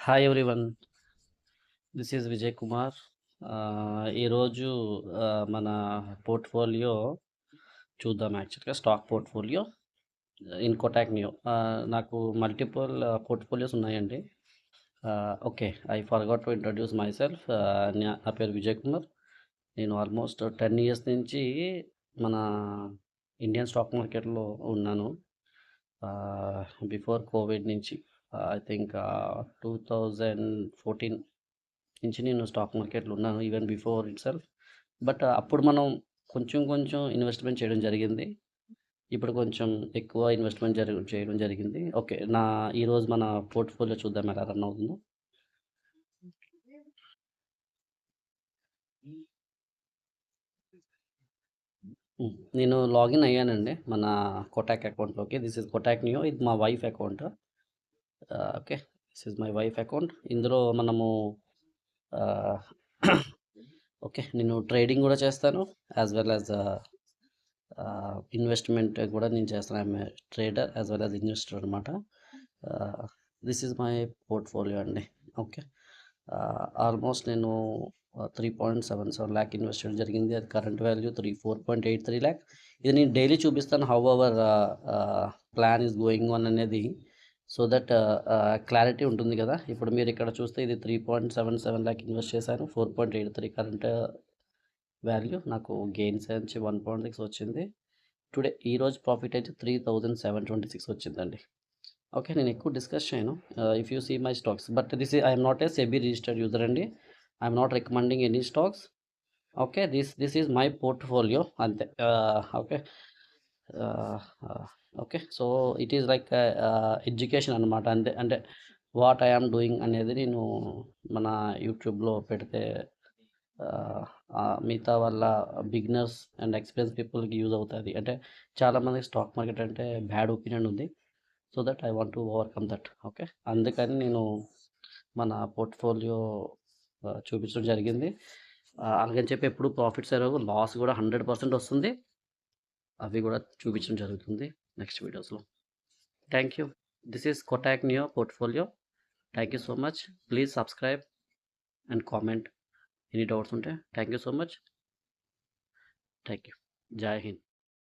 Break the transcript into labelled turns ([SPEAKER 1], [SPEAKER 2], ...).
[SPEAKER 1] Hi everyone. This is Vijay Kumar. ఈరోజు మన portfolio చూద్దాం. యాక్చువల్గా stock portfolio in Kotak neo. నాకు మల్టిపుల్ పోర్ట్ఫోలియోస్ ఉన్నాయండి. Okay, I forgot to introduce my self. నా పేరు విజయ్ కుమార్. నేను ఆల్మోస్ట్ 10 ఇయర్స్ నుంచి మన ఇండియన్ స్టాక్ మార్కెట్లో ఉన్నాను. బిఫోర్ కోవిడ్ నుంచి ఐ థింక్ 2014 నుంచి నేను స్టాక్ మార్కెట్లో ఉన్నాను, even before it self. But అప్పుడు మనం కొంచెం కొంచెం ఇన్వెస్ట్మెంట్ చేయడం జరిగింది. ఇప్పుడు కొంచెం ఎక్కువ ఇన్వెస్ట్మెంట్ చేయడం జరిగింది. ఓకే, ఈరోజు మన పోర్ట్ఫోలియో చూద్దాం ఎలా రన్ అవుతుందో. నేను లాగిన్ అయ్యానండి మన కొటాక్ అకౌంట్లోకి. This is Kotak neo. ఇది మా wife account. Okay, this is my wife account. ఇందులో మనము ఓకే, నేను ట్రేడింగ్ కూడా చేస్తాను, యాజ్ వెల్ యాజ్ ఇన్వెస్ట్మెంట్ కూడా నేను చేస్తాను. I'm trader as well as investor అనమాట. దిస్ ఈజ్ మై పోర్ట్ఫోలియో అండి. ఓకే, ఆల్మోస్ట్ నేను 3.77 ల్యాక్ ఇన్వెస్ట్ చేయడం జరిగింది. అది కరెంట్ వాల్యూ 4.83 ల్యాక్. ఇది నేను డైలీ చూపిస్తాను how our plan is going on అనేది, సో దట్ క్లారిటీ ఉంటుంది కదా. ఇప్పుడు మీరు ఇక్కడ చూస్తే ఇది 3.77 ల్యాక్ ఇన్వెస్ట్ చేశాను. 4.83 కరెంట్ వాల్యూ. నాకు గెయిన్స్ నుంచి 1.6 వచ్చింది. టుడే ఈరోజు ప్రాఫిట్ అయితే 3,726 వచ్చిందండి. ఓకే, నేను ఎక్కువ డిస్కస్ చేయను. If you see my stocks, but I'm not a SEBI registered user అండి. I'm not recommending any stocks. Okay, this is my portfolio అంతే. Okay, okay, so it is like education అనమాట. అంతే, అంటే what I am doing అనేది నేను మన యూట్యూబ్లో పెడితే మిగతా వాళ్ళ బిగినర్స్ అండ్ ఎక్స్పీరియన్స్ పీపుల్కి యూజ్ అవుతుంది. అంటే చాలామందికి స్టాక్ మార్కెట్ అంటే బ్యాడ్ ఒపీనియన్ ఉంది. So that I want to overcome that. Okay, అందుకని నేను మన పోర్ట్ఫోలియో చూపించడం జరిగింది. అలాగని చెప్పి ఎప్పుడు ప్రాఫిట్స్ అయ్యారు, లాస్ కూడా 100% వస్తుంది, అవి కూడా చూపించడం జరుగుతుంది నెక్స్ట్ వీడియోస్లో. Thank you. This is Kotak Neo portfolio. Thank you so much. Please subscribe and comment any doubts ఉంటే. Thank you so much. Thank you. జై హింద్.